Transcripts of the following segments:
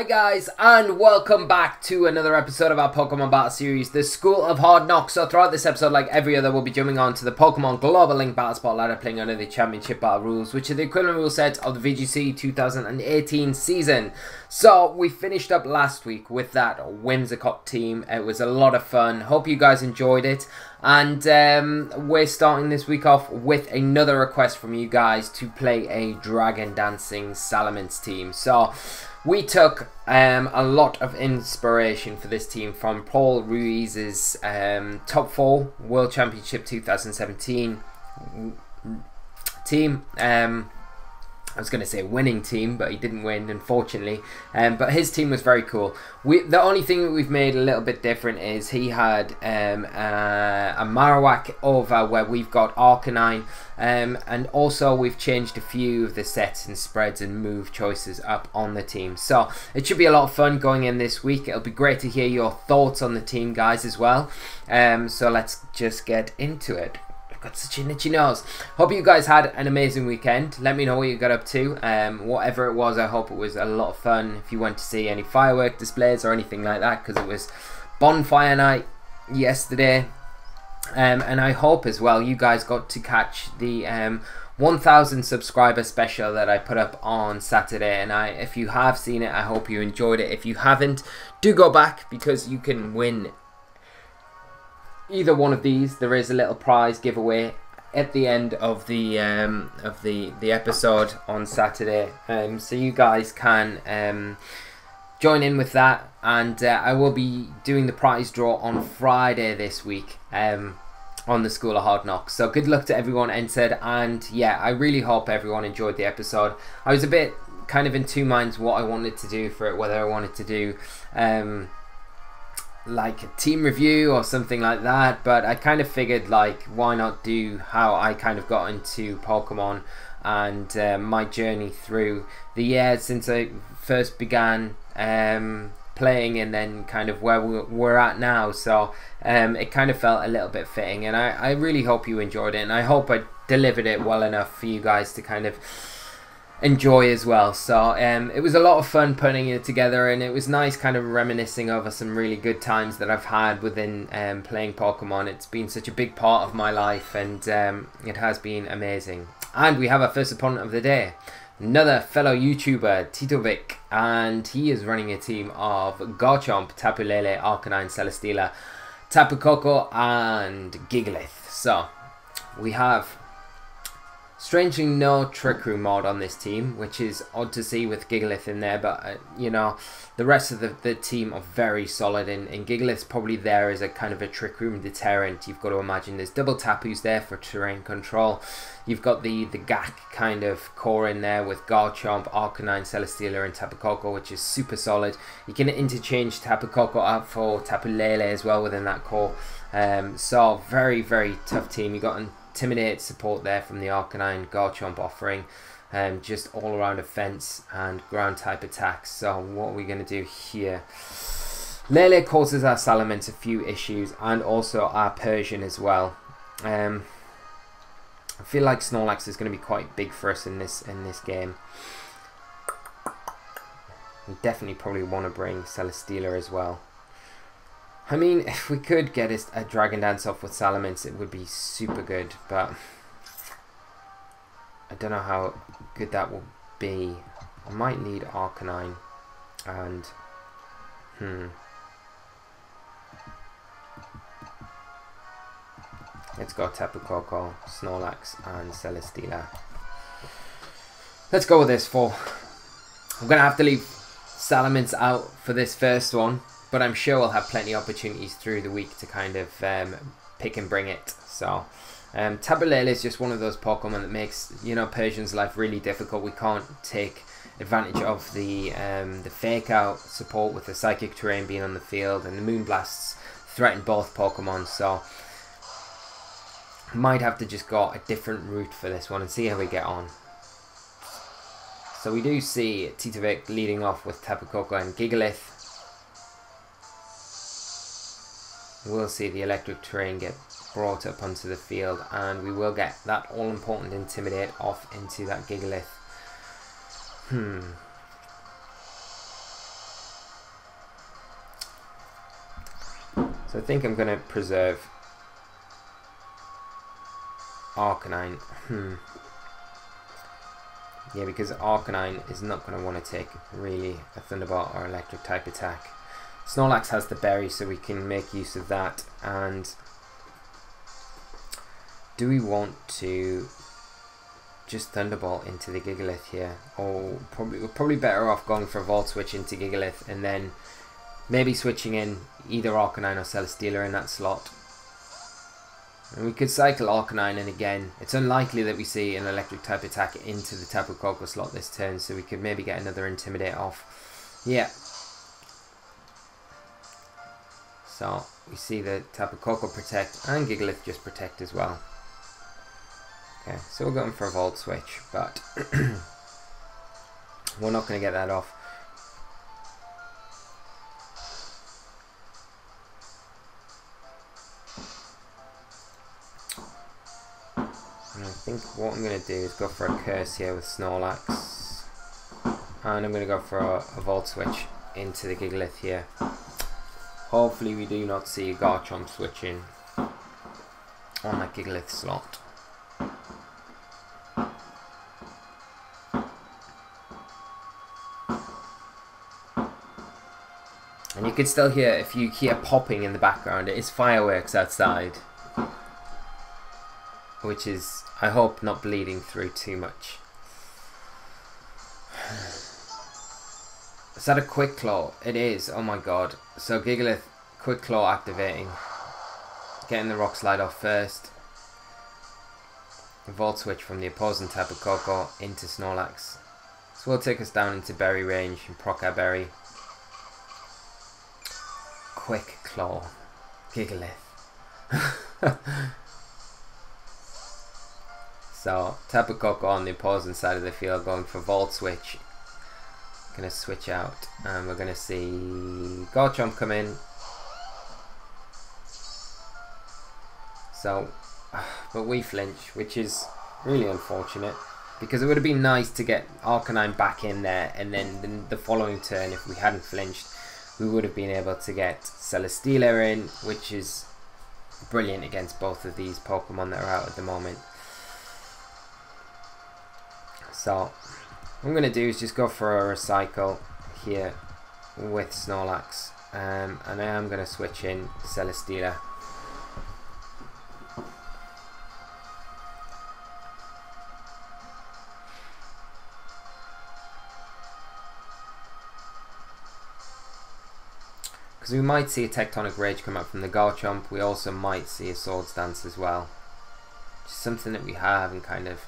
guys, and welcome back to another episode of our Pokemon Battle Series, the School of Hard Knocks. So throughout this episode, like every other, we'll be jumping on to the Pokemon Global Link Battle Spot ladder, playing under the Championship Battle rules, which are the equivalent rule sets of the VGC 2018 season. So we finished up last week with that Whimsicott team. It was a lot of fun. Hope you guys enjoyed it. And we're starting this week off with another request from you guys to play a Dragon Dancing Salamence team. So we took a lot of inspiration for this team from Paul Ruiz's Top 4 World Championship 2017 team. I was going to say winning team, but he didn't win, unfortunately. But his team was very cool. The only thing that we've made a little bit different is he had a Marowak over where we've got Arcanine. And also we've changed a few of the sets and spreads and move choices up on the team. So it should be a lot of fun going in this week. It'll be great to hear your thoughts on the team, guys, as well. So let's just get into it. Got such an itchy nose. Hope you guys had an amazing weekend. Let me know what you got up to. Whatever it was, I hope it was a lot of fun. If you went to see any firework displays or anything like that, because it was bonfire night yesterday. And I hope as well you guys got to catch the 1000 subscriber special that I put up on Saturday. And if you have seen it, I hope you enjoyed it. If you haven't, do go back, because you can win either one of these. There is a little prize giveaway at the end of the episode on Saturday, so you guys can join in with that. And I will be doing the prize draw on Friday this week on the School of Hard Knocks. So good luck to everyone entered, and yeah, I really hope everyone enjoyed the episode. I was a bit kind of in two minds what I wanted to do for it, whether I wanted to do like a team review or something like that, but I kind of figured, like, why not do how I kind of got into Pokemon and my journey through the years since I first began playing, and then kind of where we're at now. So it kind of felt a little bit fitting, and I really hope you enjoyed it, and I hope I delivered it well enough for you guys to kind of enjoy as well. So it was a lot of fun putting it together, and it was nice kind of reminiscing over some really good times that I've had within playing Pokemon. It's been such a big part of my life, and it has been amazing. And we have our first opponent of the day, another fellow YouTuber, Titovic, and he is running a team of Garchomp, Tapu Lele, Arcanine, Celesteela, Tapu Koko, and Gigalith. So we have strangely no Trick Room mod on this team, which is odd to see with Gigalith in there, but you know, the rest of the team are very solid, and Gigalith's probably there as a kind of a Trick Room deterrent. You've got to imagine there's double Tapu's there for terrain control. You've got the GAC kind of core in there with Garchomp, Arcanine, Celesteela, and Tapu Koko, which is super solid. You can interchange Tapu Koko out for Tapu Lele as well within that core. So very, very tough team. You got Intimidate support there from the Arcanine Garchomp offering, just all around offense and ground type attacks. So what are we going to do here? Lele causes our Salamence a few issues, and also our Persian as well. I feel like Snorlax is going to be quite big for us in this game. We definitely probably want to bring Celesteela as well. I mean, if we could get a Dragon Dance off with Salamence, it would be super good, but I don't know how good that will be. I might need Arcanine, and let's go Tapu Koko, Snorlax, and Celesteela. Let's go with this full. I'm going to have to leave Salamence out for this first one, but I'm sure we'll have plenty of opportunities through the week to kind of pick and bring it. So Tapu Lele is just one of those Pokemon that makes, you know, Persian's life really difficult. We can't take advantage of the fake out support with the Psychic Terrain being on the field, and the Moonblasts threaten both Pokemon. So might have to just go a different route for this one and see how we get on. So we do see Titovic leading off with Tapu Koko and Gigalith. We'll see the electric terrain get brought up onto the field, and we will get that all-important Intimidate off into that Gigalith. So I think I'm going to preserve Arcanine. Yeah, because Arcanine is not going to want to take really a Thunderbolt or Electric type attack. Snorlax has the berry, so we can make use of that. And do we want to just Thunderbolt into the Gigalith here? Or we're probably better off going for a Volt Switch into Gigalith and then maybe switching in either Arcanine or Celesteela in that slot. And we could cycle Arcanine in again. It's unlikely that we see an Electric type attack into the Tapu Koko slot this turn, so we could maybe get another Intimidate off. Yeah. So we see the Tapu Koko protect and Gigalith just protect as well. Okay, so we're going for a Volt Switch, but we're not going to get that off. And I think what I'm going to do is go for a Curse here with Snorlax. And I'm going to go for a Volt Switch into the Gigalith here. Hopefully we do not see a Garchomp switching on that Gigalith slot. And you can still hear, if you hear popping in the background, it is fireworks outside. Which is, I hope, not bleeding through too much. Is that a Quick Claw? It is, oh my god. So Gigalith, Quick Claw activating. Getting the Rock Slide off first. A Volt Switch from the opposing Tapu Koko into Snorlax. So we'll take us down into Berry range and proc our Berry. Quick Claw. Gigalith. So Tapu Koko on the opposing side of the field going for Volt Switch. Gonna switch out and we're gonna see Garchomp come in. So, but we flinch, which is really unfortunate because it would have been nice to get Arcanine back in there, and then the following turn, if we hadn't flinched, we would have been able to get Celesteela in, which is brilliant against both of these Pokemon that are out at the moment. So what I'm going to do is just go for a Recycle here with Snorlax, and I am going to switch in Celesteela. Because we might see a Tectonic Rage come up from the Garchomp, we also might see a Swords Dance as well. Just something that we haven't kind of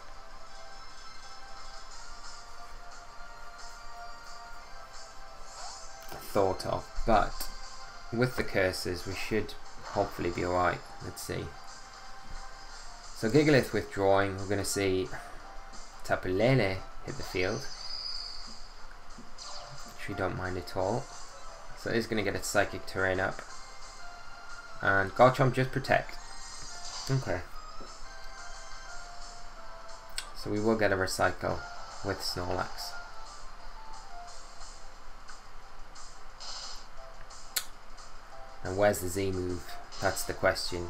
thought of, but with the curses we should hopefully be alright. Let's see. So Gigalith withdrawing, we're going to see Tapu Lele hit the field, which we don't mind at all. So it is going to get its Psychic Terrain up, and Garchomp just protect. Okay. So we will get a Recycle with Snorlax. And where's the Z move? That's the question.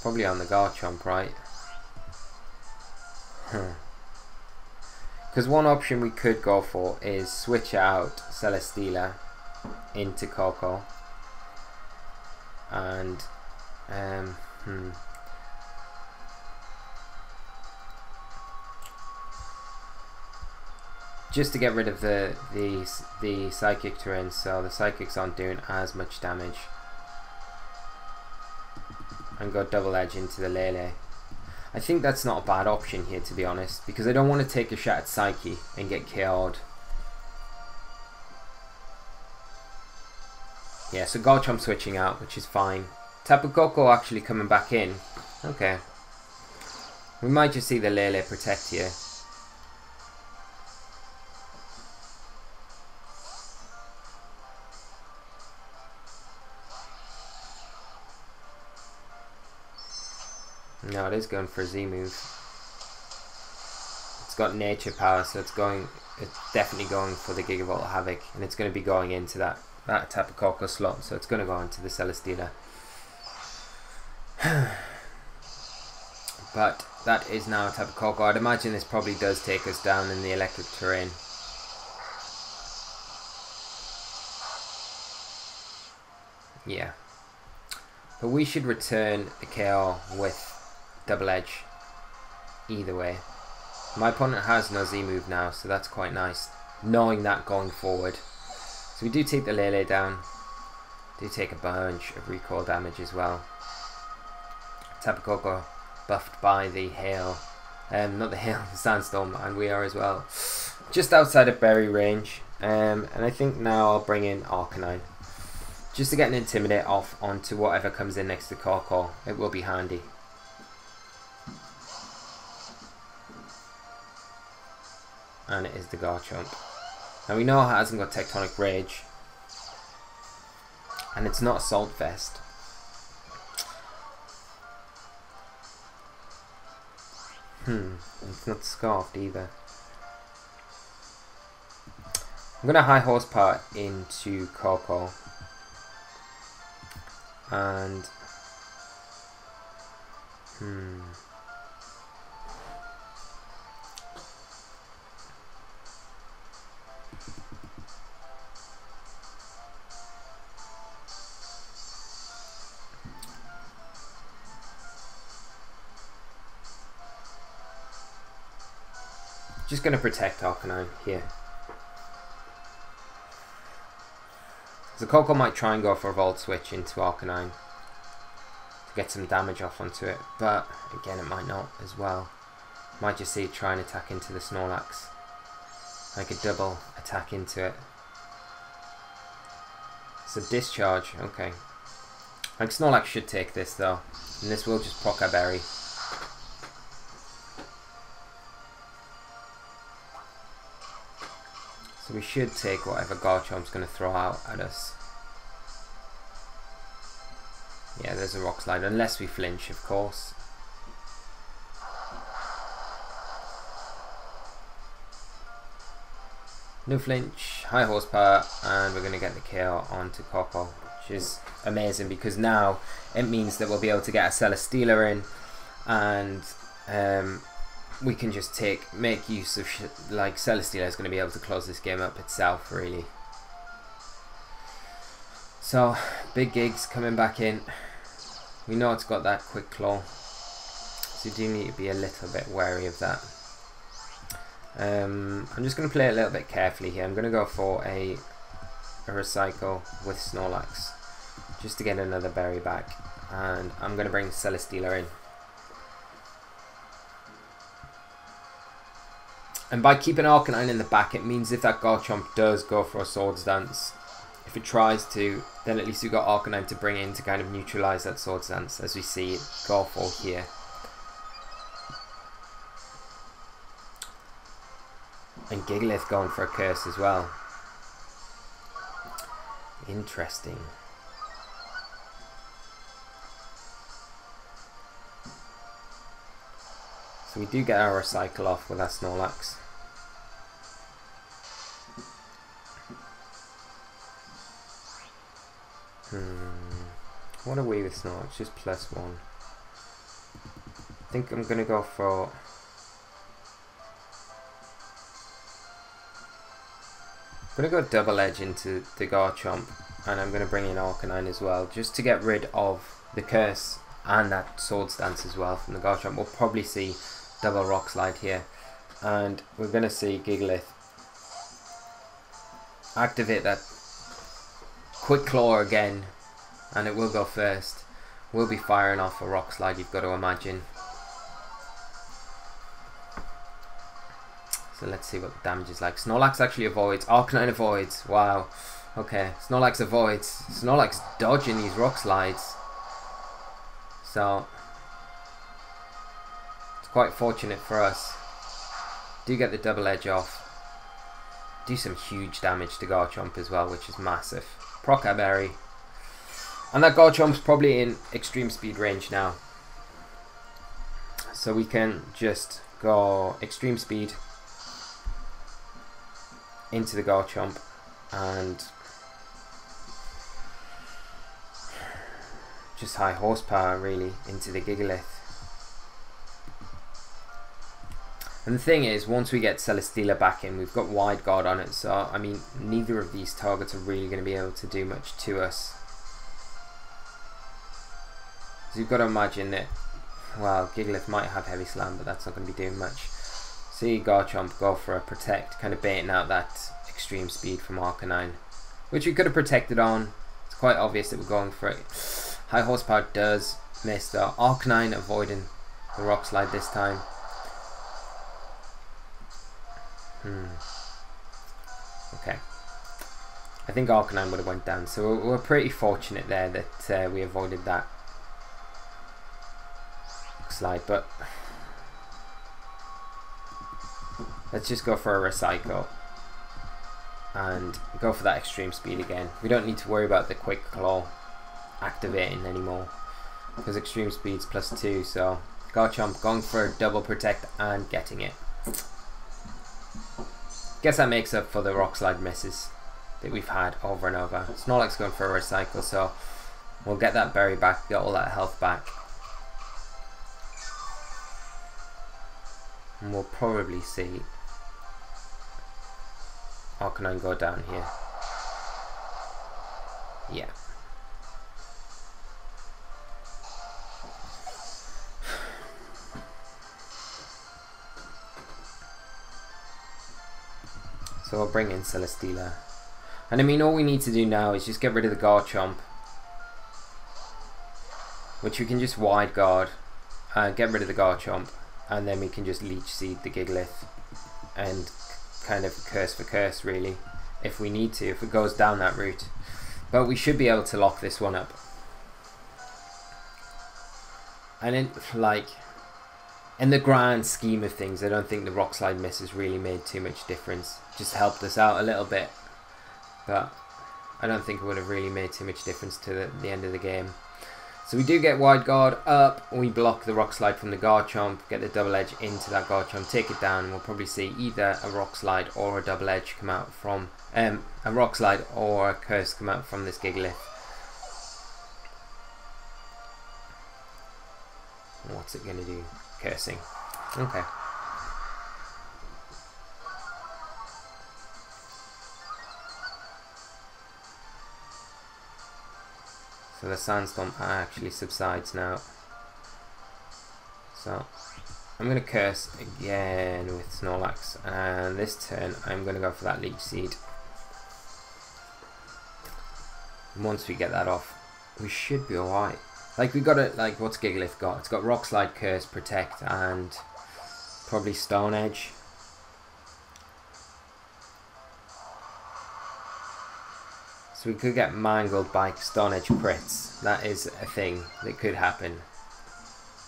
Probably on the Garchomp, right? Because one option we could go for is switch out Celesteela into Koko. And just to get rid of the Psychic Terrain, so the Psychics aren't doing as much damage. And go Double Edge into the Lele. I think that's not a bad option here, to be honest, because I don't want to take a shot at Psyche and get KO'd. Yeah, so Garchomp switching out, which is fine. Tapu Koko actually coming back in. Okay. We might just see the Lele protect here. No, it is going for a Z move. It's got Nature Power, so it's definitely going for the Gigavolt Havoc, and it's going to be going into that that Tapu Koko slot, so it's going to go into the Celesteela. But that is now Tapu Koko. I'd imagine this probably does take us down in the electric terrain. Yeah. But we should return the KO with Double Edge either way. My opponent has no Z move now, so that's quite nice, knowing that going forward. So we do take the Lele down. Do take a bunch of recoil damage as well. Tapu Koko buffed by the hail. Not the hail, the sandstorm, and we are as well. Just outside of berry range. And I think now I'll bring in Arcanine. Just to get an Intimidate off onto whatever comes in next to Koko. It will be handy. And it is the Garchomp. Now we know it hasn't got Tectonic Rage. And it's not Assault Vest. It's not Scarfed either. I'm going to High Horsepower into Koko. And... just going to protect Arcanine here. So Koko might try and go for a Volt Switch into Arcanine to get some damage off onto it, but again it might not as well. Might just see it try and attack into the Snorlax. Like a double attack into it. So Discharge, okay. Like Snorlax should take this though, and this will just proc a berry. So we should take whatever Garchomp's going to throw out at us. Yeah, there's a Rock Slide, unless we flinch, of course. No flinch, High Horsepower, and we're going to get the KO onto Koko, which is amazing because now it means that we'll be able to get a Celesteela in, and we can just make use of like Celesteela is going to be able to close this game up itself, really. So Big Gig's coming back in. We know it's got that Quick Claw, so you do need to be a little bit wary of that. I'm just going to play a little bit carefully here. I'm going to go for a Recycle with Snorlax just to get another berry back, and I'm going to bring Celesteela in. And by keeping Arcanine in the back, it means if that Garchomp does go for a Swords Dance, if it tries to, then at least you've got Arcanine to bring in to kind of neutralise that Swords Dance, as we see it go for here. And Gigalith going for a Curse as well. Interesting. So we do get our Recycle off with our Snorlax. What are we with Snorlax? Just +1. I think I'm going to go for... I'm going to go Double Edge into the Garchomp, and I'm going to bring in Arcanine as well, just to get rid of the Curse and that Swords Dance as well from the Garchomp. We'll probably see double Rock Slide here, and we're going to see Gigalith activate that Quick Claw again, and it will go first. We'll be firing off a Rock Slide, you've got to imagine. So let's see what the damage is like. Snorlax actually avoids. Arcanine avoids. Wow. Okay. Snorlax avoids. Snorlax dodging these Rock Slides. So it's quite fortunate for us. Do get the Double Edge off. Do some huge damage to Garchomp as well, which is massive. Proc a berry. And that Garchomp's probably in extreme speed range now. So we can just go extreme speed into the Garchomp and just high horsepower really into the Gigalith. And the thing is, once we get Celesteela back in, we've got Wide Guard on it, so I mean, neither of these targets are really going to be able to do much to us. So you've got to imagine that, well, Gigalith might have Heavy Slam, but that's not going to be doing much. See Garchomp go for a Protect, kind of baiting out that extreme speed from Arcanine, which we could have protected on. It's quite obvious that we're going for it. High horsepower does miss though. Arcanine avoiding the Rock Slide this time. Okay. I think Arcanine would have went down, so we're pretty fortunate there that we avoided that slide, but let's just go for a Recycle and go for that extreme speed again. We don't need to worry about the Quick Claw activating anymore because extreme speed's +2, so Garchomp going for a double protect and getting it. Guess that makes up for the Rock Slide misses that we've had over and over. Snorlax going for a Recycle, so we'll get that berry back, get all that health back. And we'll probably see Arcanine go down here. Yeah. So we'll bring in Celesteela. And I mean, all we need to do now is just get rid of the Garchomp, which we can just Wide Guard, get rid of the Garchomp, and then we can just Leech Seed the Gigalith and kind of curse for curse really, if we need to, if it goes down that route. But we should be able to lock this one up. And in the grand scheme of things, I don't think the Rock Slide misses really made too much difference. Just helped us out a little bit, but I don't think it would have really made too much difference to the end of the game. So we do get Wide Guard up, we block the Rock Slide from the Garchomp, get the Double Edge into that Garchomp, take it down, and we'll probably see either a Rock Slide or a Double Edge come out from, a Rock Slide or a Curse come out from this Gigalith. What's it going to do? Cursing. Okay. So the Sandstorm actually subsides now. So I'm going to Curse again with Snorlax, and this turn I'm going to go for that Leech Seed. And once we get that off, we should be alright. Like, we got it, like, what's Gigalith got? It's got Rock Slide, Curse, Protect, and probably Stone Edge. So we could get mangled by Stone Edge crits. That is a thing that could happen.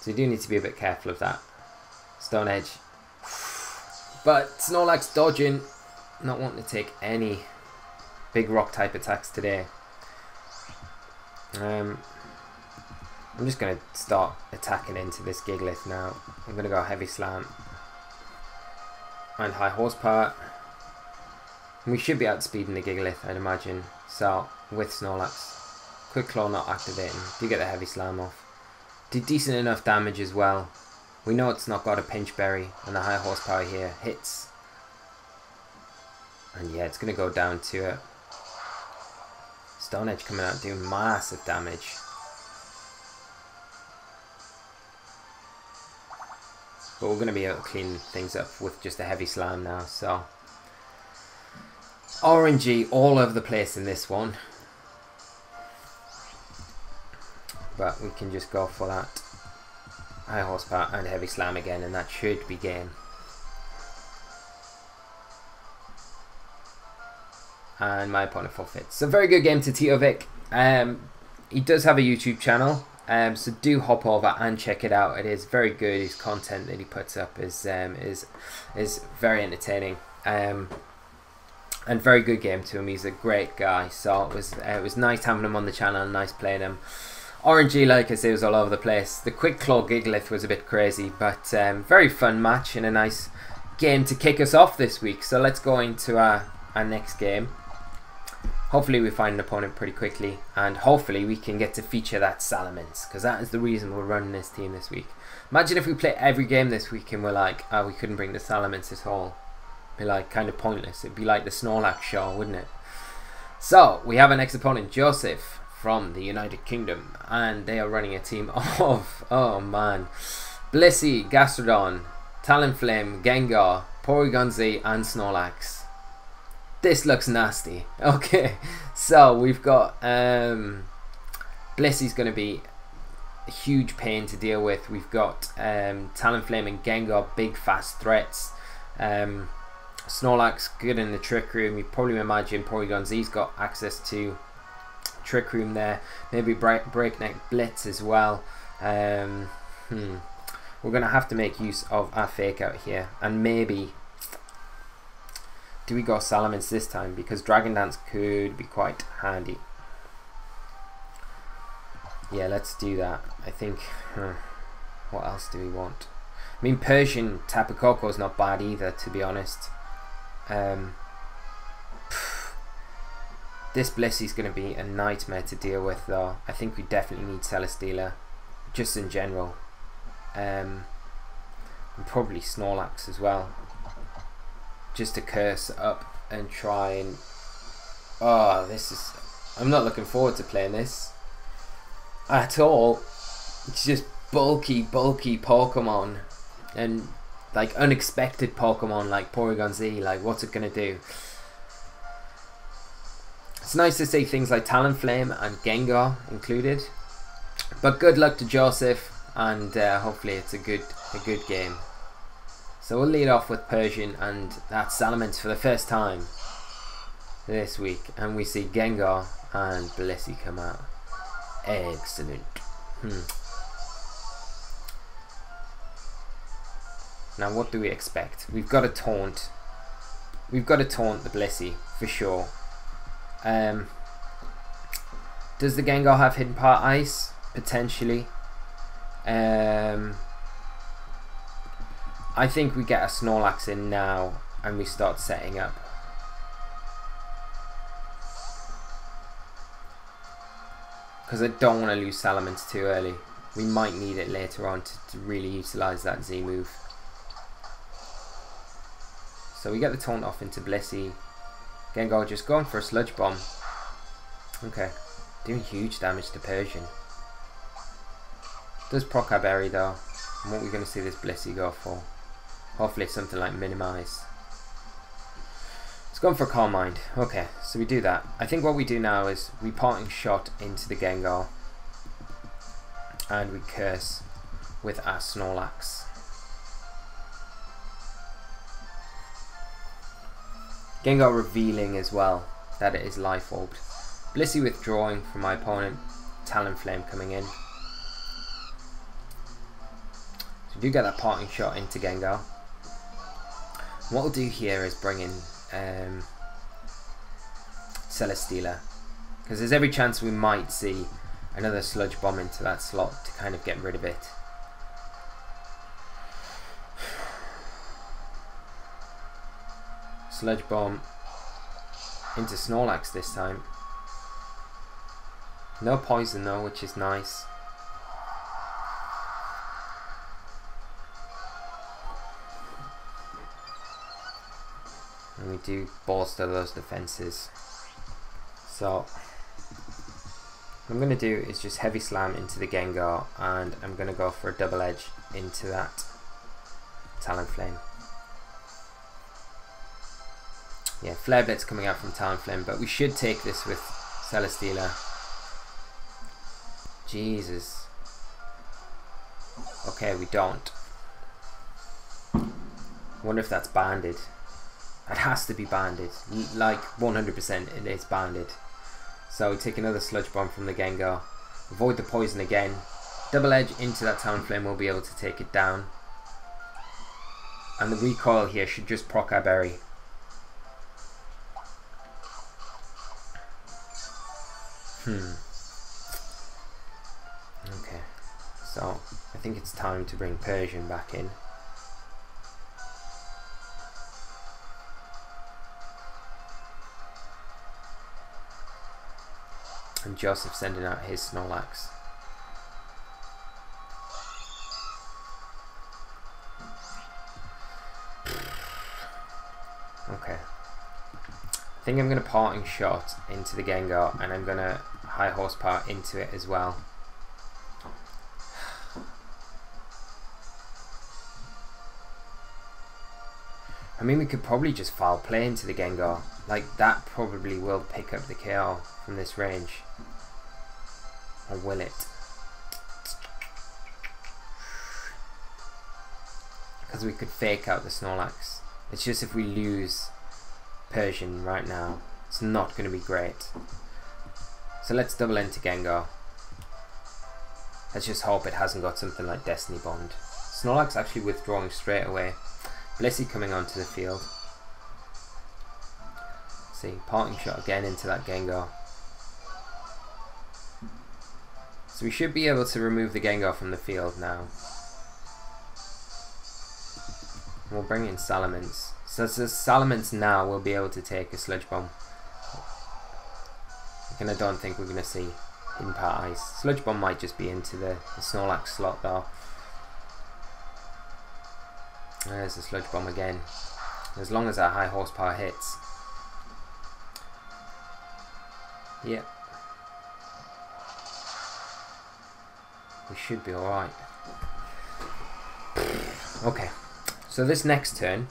So you do need to be a bit careful of that. Stone Edge. But Snorlax dodging, not wanting to take any big rock type attacks today. I'm just going to start attacking into this Gigalith now. I'm going to go Heavy Slam and High Horsepower. And we should be outspeeding the Gigalith, I'd imagine. So, with Snorlax. Quick Claw not activating. Do get the Heavy Slam off. Did decent enough damage as well. We know it's not got a Pinch Berry, and the High Horsepower here hits. And yeah, it's going to go down to it. Stone Edge coming out doing massive damage. But we're going to be able to clean things up with just a Heavy Slam now, so RNG all over the place in this one. But we can just go for that High Horsepower and Heavy Slam again, and that should be game. And my opponent forfeits. So very good game to Titovic. He does have a YouTube channel. So do hop over and check it out. It is very good. His content that he puts up is very entertaining, and very good game to him. He's a great guy. So it was nice having him on the channel and nice playing him. RNG, like I say, was all over the place. The Quick Claw Gigalith was a bit crazy, but very fun match and a nice game to kick us off this week. So let's go into our next game. Hopefully we find an opponent pretty quickly, and hopefully we can get to feature that Salamence, because that is the reason we're running this team this week. Imagine if we play every game this week and we're like, oh, we couldn't bring the Salamence at all. It'd be like kind of pointless. It'd be like the Snorlax show, wouldn't it? So we have our next opponent, Joseph from the United Kingdom, and they are running a team of, oh man, Blissey, Gastrodon, Talonflame, Gengar, Porygon-Z and Snorlax. This looks nasty. Okay, so we've got Blissey's going to be a huge pain to deal with. We've got Talonflame and Gengar, big fast threats. Snorlax good in the Trick Room. You probably imagine Porygon-Z's got access to Trick Room there. Maybe Breakneck Blitz as well. We're going to have to make use of our Fake Out here, and maybe do we go Salamence this time, because Dragon Dance could be quite handy. Yeah, let's do that. I think, what else do we want? I mean, Persian Tapu Koko is not bad either, to be honest. This Blissey's going to be a nightmare to deal with, though. I think we definitely need Celesteela, just in general. And probably Snorlax as well, just to curse up and try and... Oh, this is... I'm not looking forward to playing this at all. It's just bulky Pokemon, and like unexpected Pokemon like Porygon-Z. Like, what's it gonna do? It's nice to see things like Talonflame and Gengar included, but good luck to Joseph, and hopefully it's a good game. So we'll lead off with Persian and that Salamence for the first time this week, and we see Gengar and Blissey come out. Excellent. Now what do we expect? We've got to taunt. We've got to taunt the Blissey for sure. Does the Gengar have Hidden Part Ice? Potentially. I think we get a Snorlax in now and we start setting up. Because I don't want to lose Salamence too early. We might need it later on to really utilise that Z move. So we get the taunt off into Blissey. Gengar just going for a Sludge Bomb. Okay. Doing huge damage to Persian. Does Proc Berry though. And what are we going to see this Blissey go for? Hopefully something like Minimize. It's gone for Calm Mind. Okay, so we do that. I think what we do now is we Parting Shot into the Gengar. And we Curse with our Snorlax. Gengar revealing as well that it is Life Orbed. Blissey withdrawing from my opponent. Talonflame coming in. So we do get that Parting Shot into Gengar. What we'll do here is bring in Celesteela, because there's every chance we might see another Sludge Bomb into that slot to kind of get rid of it. Sludge Bomb into Snorlax this time. No poison though, which is nice. And we do bolster those defenses. So what I'm going to do is just Heavy Slam into the Gengar, and I'm going to go for a Double Edge into that Talonflame. Yeah, Flare Blitz coming out from Talonflame, but we should take this with Celesteela. Jesus. Okay, we don't. Wonder if that's banded. It has to be banded. Like 100% it is banded. So we take another Sludge Bomb from the Gengar. Avoid the poison again. Double Edge into that Talonflame, will be able to take it down. And the recoil here should just proc our berry. Okay, so I think it's time to bring Persian back in. and Joseph sending out his Snorlax. Okay. I think I'm going to Parting Shot into the Gengar, and I'm going to High Horsepower into it as well. I mean, we could probably just Foul Play into the Gengar. Like, that probably will pick up the KO from this range. Or will it? Because we could fake out the Snorlax. It's just if we lose Persian right now, it's not going to be great. So let's double into Gengar. Let's just hope it hasn't got something like Destiny Bond. Snorlax actually withdrawing straight away. Blissey coming onto the field. See, Parting Shot again into that Gengar. So we should be able to remove the Gengar from the field now. We'll bring in Salamence. So it's Salamence now will be able to take a Sludge Bomb. And I don't think we're going to see Impact Ice. Sludge Bomb might just be into the Snorlax slot though. There's the Sludge Bomb again. As long as our High Horsepower hits. Yep. We should be alright. Okay. So this next turn.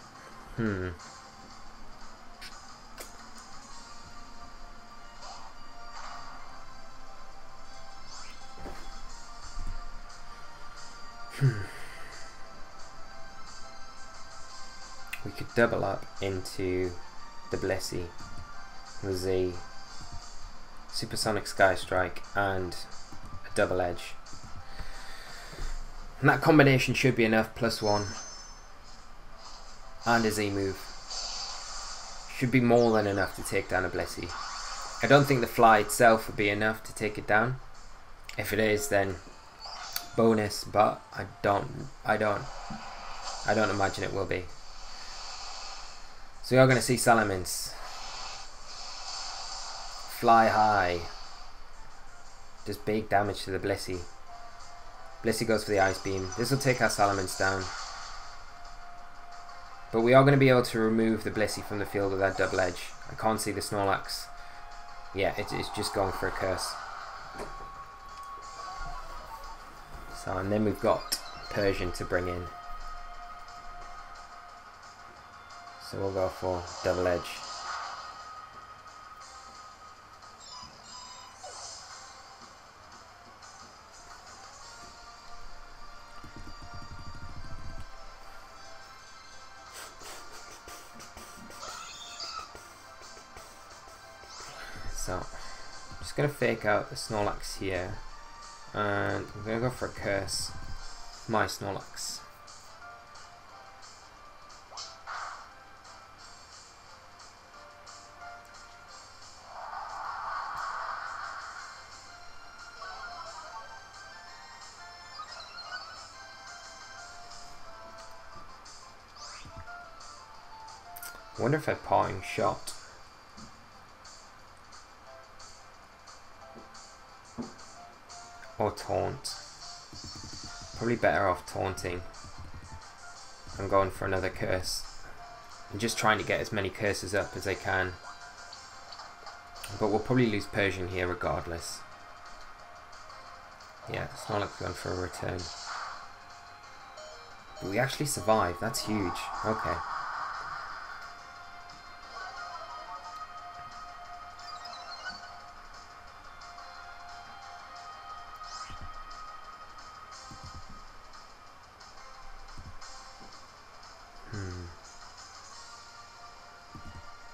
We could double up into the Blissey with a Supersonic Sky Strike and a Double Edge. And that combination should be enough, +1. And a Z move. Should be more than enough to take down a Blissey. I don't think the Fly itself would be enough to take it down. If it is, then bonus, but I don't imagine it will be. So you're going to see Salamence fly high. Does big damage to the Blissey. Blissey goes for the Ice Beam. This will take our Salamence down. But we are going to be able to remove the Blissey from the field with that Double Edge. I can't see the Snorlax. Yeah, it's just going for a Curse. So, and then we've got Persian to bring in. So we'll go for Double Edge. So, I'm just going to fake out the Snorlax here. And I'm going to go for a Curse. My Snorlax. I wonder if I Parting Shot. Or Taunt. Probably better off taunting. I'm going for another Curse. I'm just trying to get as many curses up as I can. But we'll probably lose Persian here regardless. Yeah, Snorlax going for a return. But we actually survived. That's huge. Okay.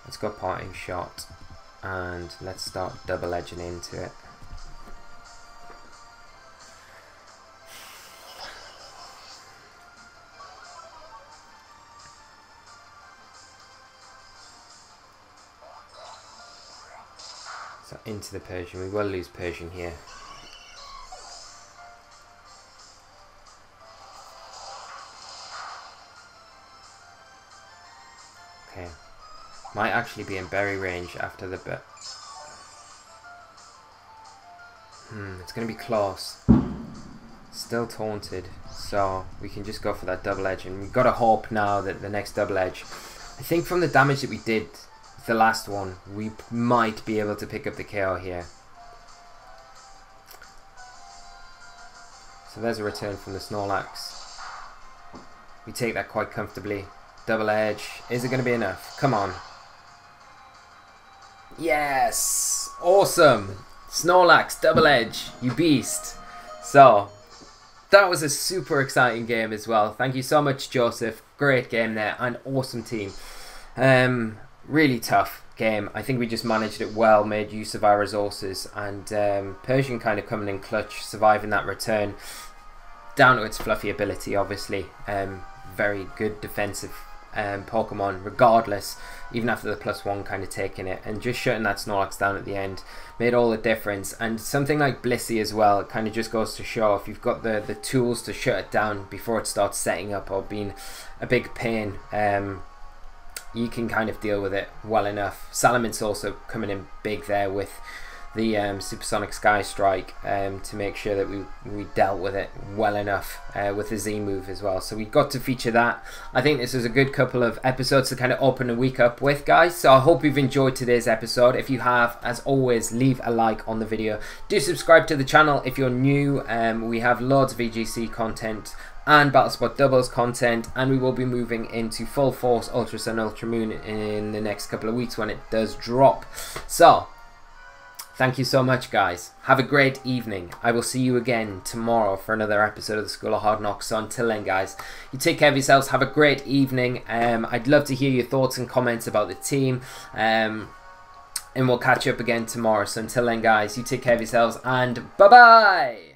Let's go Parting Shot and let's start Double Edging into it. So into the Persian. We will lose Persian here. Okay. Might actually be in berry range after the bit. It's going to be close. Still taunted, so we can just go for that double edge, and we've got to hope now that the next double edge, I think from the damage that we did the last one, we might be able to pick up the KO here. So there's a return from the Snorlax. We take that quite comfortably. Double edge, is it going to be enough? Come on. Yes, awesome. Snorlax, double edge, you beast. So that was a super exciting game as well. Thank you so much, Joseph. Great game there, and awesome team. Really tough game. I think we just managed it well, made use of our resources, and Persian kind of coming in clutch, surviving that return. Down to its fluffy ability, obviously. Very good defensive Pokemon, regardless, even after the +1 kind of taking it, and just shutting that Snorlax down at the end made all the difference. And something like Blissey as well, it kind of just goes to show if you've got the tools to shut it down before it starts setting up or being a big pain, you can kind of deal with it well enough. Salamence also coming in big there with the Supersonic Sky Strike to make sure that we dealt with it well enough with the Z move as well. So we got to feature that. I think this was a good couple of episodes to kind of open the week up with, guys. So I hope you've enjoyed today's episode. If you have, as always, leave a like on the video. Do subscribe to the channel if you're new. We have loads of VGC content and Battlespot doubles content, and we will be moving into Full Force Ultra Sun Ultra Moon in the next couple of weeks when it does drop. So thank you so much, guys. Have a great evening. I will see you again tomorrow for another episode of the School of Hard Knocks. So until then, guys, you take care of yourselves. Have a great evening. I'd love to hear your thoughts and comments about the team. And we'll catch up again tomorrow. So until then, guys, you take care of yourselves, and bye-bye.